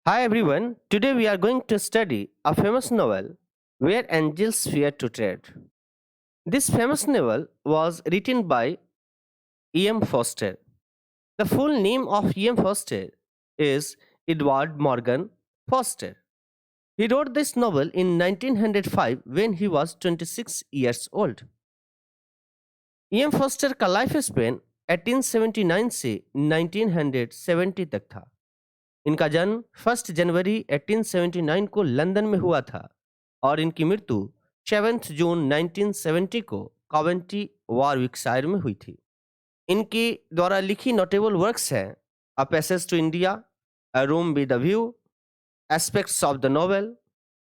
Hi everyone, today we are going to study a famous novel, Where Angels Fear to Tread. This famous novel was written by E.M. Foster. The full name of E.M. Foster is Edward Morgan Foster. He wrote this novel in 1905 when he was 26 years old. E.M. Poster का life span 1879 से 1970 तक था। इनका जन्म 1 जनवरी 1879 को London में हुआ था और इनकी मृत्यु 7 जून 1970 को कॉवेंट्री वॉरविकशायर में हुई थी। इनकी द्वारा लिखी नोटेबल वर्क्स हैं a passage to India, a room with a view, aspects of the novel,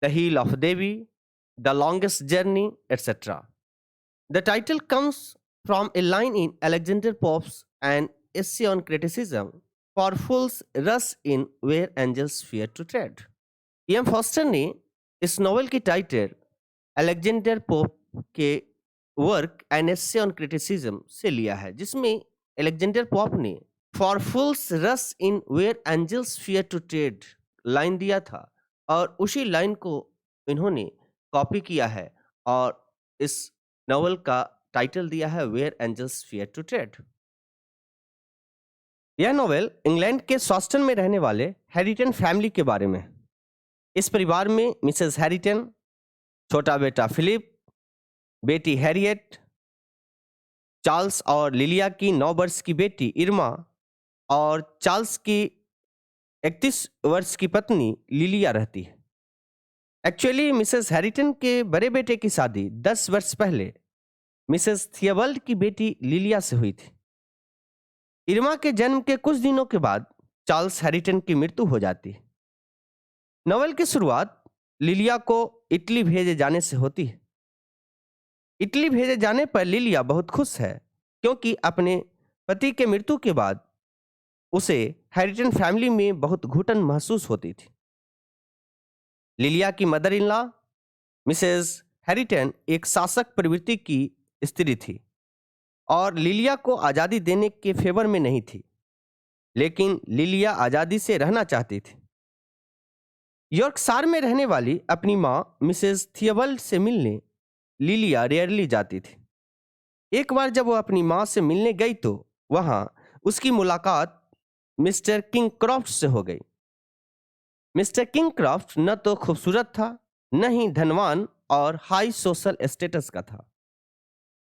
the hill of Devi, the longest journey, etcetera. The title comes from a line in Alexander Pope's An Essay on Criticism for Fools Rush in Where Angels Fear to Tread। E.M. Forster ने इस novel की title Alexander Pope के work an essay on criticism से लिया है, जिसमें Alexander Pope ने for fools rush in where angels fear to tread line दिया था और उसी लाइन को इन्होंने कॉपी किया है और इस नॉवल का टाइटल दिया है where angels fear to tread. यह नॉवेल इंग्लैंड के सॉस्टन में रहने वाले हैरिटन फैमिली के बारे में। इस परिवार में मिसेस हैरिटन, छोटा बेटा फिलिप, बेटी हैरियट, चार्ल्स और लिलिया की 9 वर्ष की बेटी इरमा और चार्ल्स की 31 वर्ष की पत्नी लिलिया रहती है। एक्चुअली मिसेस हैरिटन के बड़े बेटे की शादी 10 वर्ष पहले मिसेस थियोबल्ड की बेटी लिलिया से हुई थी। इरमा के जन्म के कुछ दिनों के बाद चार्ल्स हैरिटन की मृत्यु हो जाती है। नॉवेल की शुरुआत लिलिया को इटली भेजे जाने से होती है। इटली भेजे जाने पर लिलिया बहुत खुश है क्योंकि अपने पति के मृत्यु के बाद उसे हैरिटन फैमिली में बहुत घुटन महसूस होती थी। लिलिया की मदर इन लॉ मिसेस हैरिटन एक शासक प्रवृत्ति की स्त्री थी और लिलिया को आज़ादी देने के फेवर में नहीं थी, लेकिन लिलिया आज़ादी से रहना चाहती थी। यॉर्कशायर में रहने वाली अपनी माँ मिसेस थियोबल्ड से मिलने लिलिया रेयरली जाती थी। एक बार जब वो अपनी माँ से मिलने गई तो वहाँ उसकी मुलाकात मिस्टर किंगक्रॉफ्ट से हो गई। मिस्टर किंगक्रॉफ्ट न तो खूबसूरत था, न ही धनवान और हाई सोशल स्टेटस का था।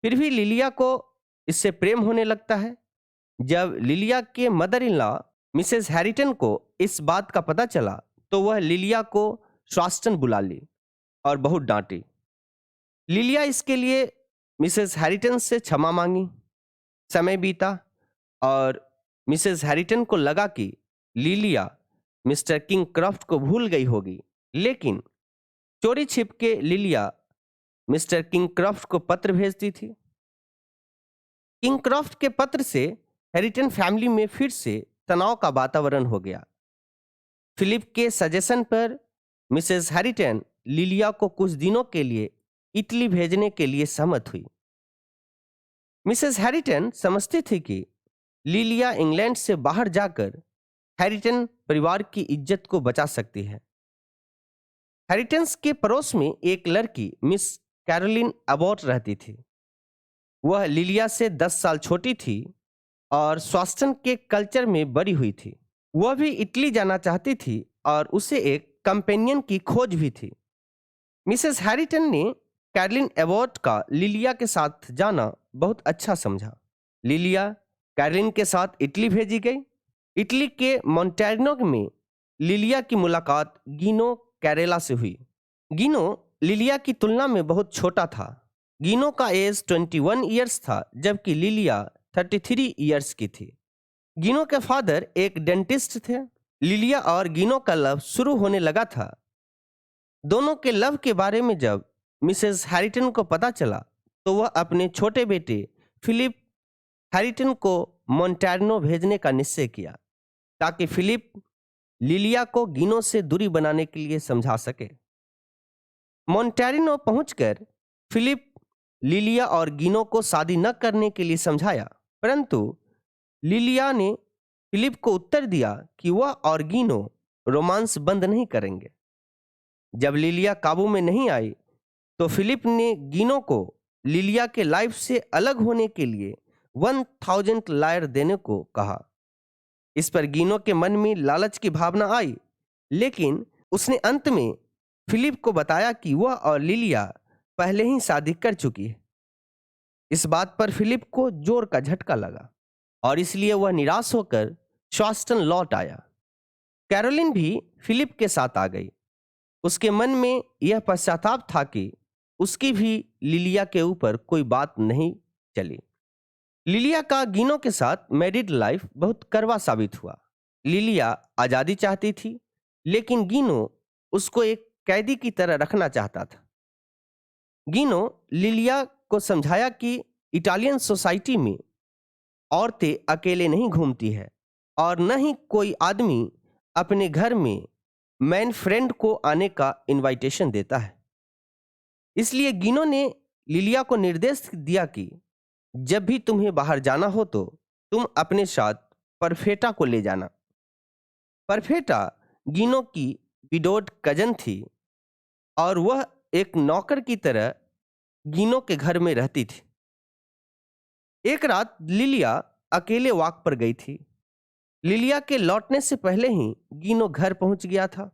फिर भी लिलिया को इससे प्रेम होने लगता है। जब लिलिया के मदर इन लॉ मिसेस हैरिटन को इस बात का पता चला तो वह लिलिया को स्वास्टन बुला ली और बहुत डांटी। लिलिया इसके लिए मिसेस हैरिटन से क्षमा मांगी। समय बीता और मिसेस हैरिटन को लगा कि लिलिया मिस्टर किंगक्रॉफ्ट को भूल गई होगी, लेकिन चोरी छिप के लिलिया मिस्टर किंगक्रॉफ्ट को पत्र भेजती थी। किंगक्रॉफ्ट के पत्र से हैरिटन फैमिली में फिर से तनाव का वातावरण हो गया। फिलिप के सजेशन पर मिसेस हैरिटन लिलिया को कुछ दिनों के लिए इटली भेजने के लिए सहमत हुई। मिसेस हैरिटन समझती थी कि लिलिया इंग्लैंड से बाहर जाकर हैरिटन परिवार की इज्जत को बचा सकती है। हैरिटन्स के पड़ोस में एक लड़की मिस कैरोलिन अबॉट रहती थी। वह लिलिया से 10 साल छोटी थी और स्वास्टन के कल्चर में बड़ी हुई थी। वह भी इटली जाना चाहती थी और उसे एक कंपेनियन की खोज भी थी। मिसेस हैरिटन ने कैरोलिन एबॉट का लिलिया के साथ जाना बहुत अच्छा समझा। लिलिया कैरोलिन के साथ इटली भेजी गई। इटली के मॉन्टेनो में लिलिया की मुलाकात गिनो कैरेला से हुई। गिनो लिलिया की तुलना में बहुत छोटा था। गिनो का एज 21 ईयर्स था जबकि लिलिया 33 ईयर्स की थी। गिनो के फादर एक डेंटिस्ट थे। लिलिया और गिनो का लव शुरू होने लगा था। दोनों के लव के बारे में जब मिसेस हैरिटन को पता चला तो वह अपने छोटे बेटे फिलिप हैरिटन को मॉन्टेनो भेजने का निश्चय किया ताकि फिलिप लिलिया को गिनो से दूरी बनाने के लिए समझा सके। मॉन्टेनो पहुंचकर फिलिप लिलिया और गिनो को शादी न करने के लिए समझाया, परंतु लिलिया ने फिलिप को उत्तर दिया कि वह और गिनो रोमांस बंद नहीं करेंगे। जब लिलिया काबू में नहीं आई तो फिलिप ने गिनो को लिलिया के लाइफ से अलग होने के लिए 1000 लायर देने को कहा। इस पर गिनो के मन में लालच की भावना आई, लेकिन उसने अंत में फिलिप को बताया कि वह और लिलिया पहले ही शादी कर चुकी है। इस बात पर फिलिप को जोर का झटका लगा और इसलिए वह निराश होकर श्वास्टन लौट आया। कैरोलिन भी फिलिप के साथ आ गई। उसके मन में यह पश्चाताप था कि उसकी भी लिलिया के ऊपर कोई बात नहीं चली। लिलिया का गिनो के साथ मैरिड लाइफ बहुत कड़वा साबित हुआ। लिलिया आज़ादी चाहती थी, लेकिन गिनो उसको एक कैदी की तरह रखना चाहता था। गिनो लिलिया को समझाया कि इटालियन सोसाइटी में औरतें अकेले नहीं घूमती है और न ही कोई आदमी अपने घर में मैन फ्रेंड को आने का इनविटेशन देता है। इसलिए गिनो ने लिलिया को निर्देश दिया कि जब भी तुम्हें बाहर जाना हो तो तुम अपने साथ परफेटा को ले जाना। परफेटा गिनो की विडोड कजन थी और वह एक नौकर की तरह गिनो के घर में रहती थी। एक रात लिलिया अकेले वॉक पर गई थी। लिलिया के लौटने से पहले ही गिनो घर पहुंच गया था।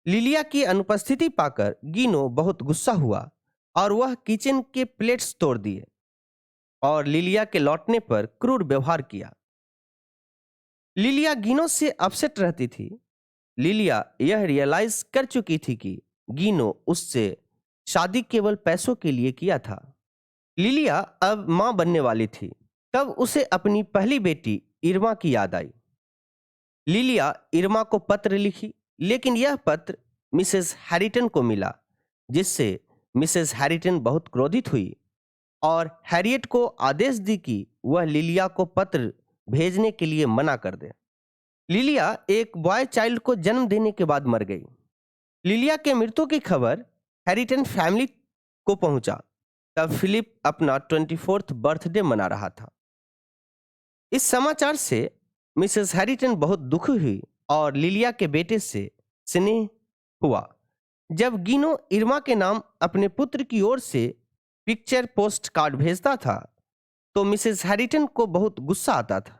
लिलिया की अनुपस्थिति पाकर गिनो बहुत गुस्सा हुआ और वह किचन के प्लेट्स तोड़ दिए और लिलिया के लौटने पर क्रूर व्यवहार किया। लिलिया गिनो से अपसेट रहती थी। लिलिया यह रियलाइज कर चुकी थी कि गिनो उससे शादी केवल पैसों के लिए किया था। लिलिया अब मां बनने वाली थी। तब उसे अपनी पहली बेटी इरमा की याद आई। लिलिया इरमा को पत्र लिखी, लेकिन यह पत्र मिसेस हैरिटन को मिला, जिससे मिसेस हैरिटन बहुत क्रोधित हुई और हैरियट को आदेश दी कि वह लिलिया को पत्र भेजने के लिए मना कर दे। लिलिया एक बॉय चाइल्ड को जन्म देने के बाद मर गई। लिलिया के मृत्यु की खबर हैरिटन फैमिली को पहुंचा। तब फिलिप अपना 24th बर्थडे मना रहा था। इस समाचार से मिसेस हैरिटन बहुत दुखी हुई और लिलिया के बेटे से स्नेह हुआ। जब गिनो इरमा के नाम अपने पुत्र की ओर से पिक्चर पोस्ट कार्ड भेजता था तो मिसेस हैरिटन को बहुत गुस्सा आता था।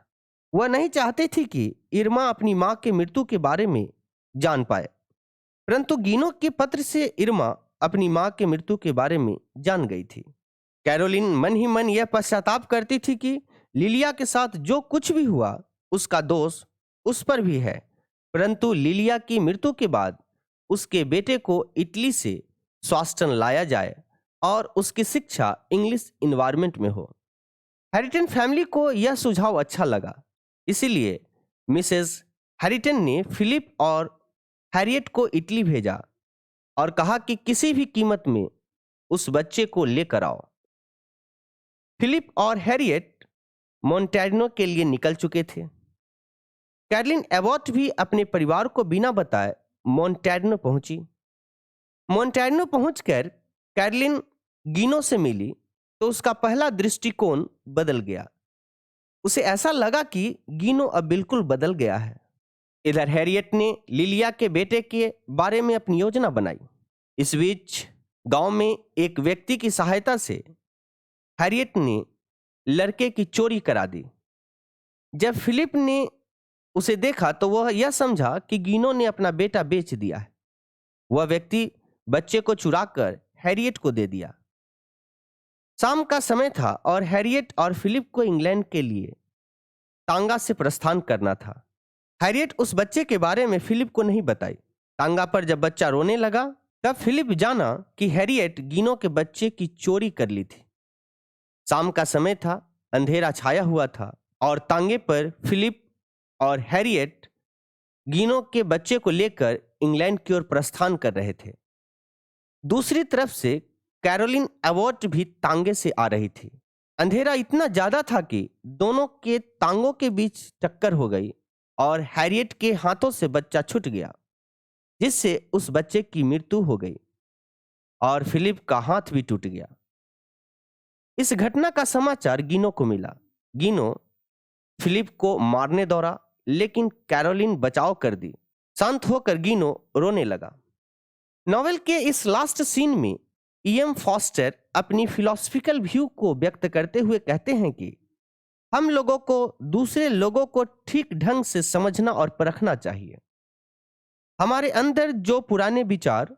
वह नहीं चाहती थी कि इरमा अपनी मां के मृत्यु के बारे में जान पाए, परंतु गिनो के पत्र से इरमा अपनी मां के मृत्यु के बारे में जान गई थी। कैरोलिन मन ही मन यह पश्चाताप करती थी कि लिलिया के साथ जो कुछ भी हुआ उसका दोष उस पर भी है, परंतु लिलिया की मृत्यु के बाद उसके बेटे को इटली से स्वास्टन लाया जाए और उसकी शिक्षा इंग्लिश इन्वायरमेंट में हो। हैरिटन फैमिली को यह सुझाव अच्छा लगा, इसीलिए मिसेस हैरिटन ने फिलिप और हैरियट को इटली भेजा और कहा कि किसी भी कीमत में उस बच्चे को लेकर आओ। फिलिप और हैरियट मोन्टेनो के लिए निकल चुके थे। कैरोलिन एबॉट भी अपने परिवार को बिना बताए मोन्टेनो पहुंची। मोन्टेनो पहुंचकर कैरोलिन गिनो से मिली तो उसका पहला दृष्टिकोण बदल गया। उसे ऐसा लगा कि गिनो अब बिल्कुल बदल गया है। इधर हैरियट ने लिलिया के बेटे के बारे में अपनी योजना बनाई। इस बीच गांव में एक व्यक्ति की सहायता से हैरियट ने लड़के की चोरी करा दी। जब फिलिप ने उसे देखा तो वह यह समझा कि गिनो ने अपना बेटा बेच दिया है। वह व्यक्ति बच्चे को चुराकर हैरियट को दे दिया। शाम का समय था और हैरियट और फिलिप को इंग्लैंड के लिए टांगा से प्रस्थान करना था। हैरियट उस बच्चे के बारे में फिलिप को नहीं बताई। टांगा पर जब बच्चा रोने लगा तब फिलिप जाना कि हैरियट गिनो के बच्चे की चोरी कर ली थी। शाम का समय था, अंधेरा छाया हुआ था और टांगे पर फिलिप और हैरियट गिनो के बच्चे को लेकर इंग्लैंड की ओर प्रस्थान कर रहे थे। दूसरी तरफ से कैरोलिन एबॉट भी टांगे से आ रही थी। अंधेरा इतना ज्यादा था कि दोनों के टांगों के बीच टक्कर हो गई और हैरियट के हाथों से बच्चा छूट गया, जिससे उस बच्चे की मृत्यु हो गई और फिलिप का हाथ भी टूट गया। इस घटना का समाचार गिनो को मिला। गिनो फिलिप को मारने दौड़ा, लेकिन कैरोलिन बचाव कर दी। शांत होकर गिनो रोने लगा। नॉवेल के इस लास्ट सीन में ईएम फॉस्टर अपनी फिलोसफिकल व्यू को व्यक्त करते हुए कहते हैं कि हम लोगों को दूसरे लोगों को ठीक ढंग से समझना और परखना चाहिए। हमारे अंदर जो पुराने विचार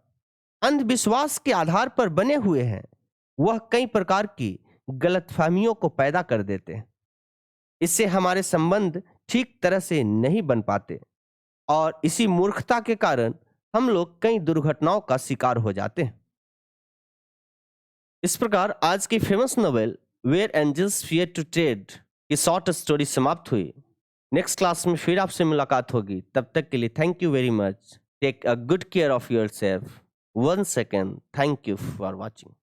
अंधविश्वास के आधार पर बने हुए हैं वह कई प्रकार की गलतफहमियों को पैदा कर देते हैं। इससे हमारे संबंध ठीक तरह से नहीं बन पाते और इसी मूर्खता के कारण हम लोग कई दुर्घटनाओं का शिकार हो जाते हैं। इस प्रकार आज की famous novel where angels fear to tread की शॉर्ट स्टोरी समाप्त हुई। नेक्स्ट क्लास में फिर आपसे मुलाकात होगी। तब तक के लिए thank you very much. Take a good care of yourself. 1 second. Thank you for watching.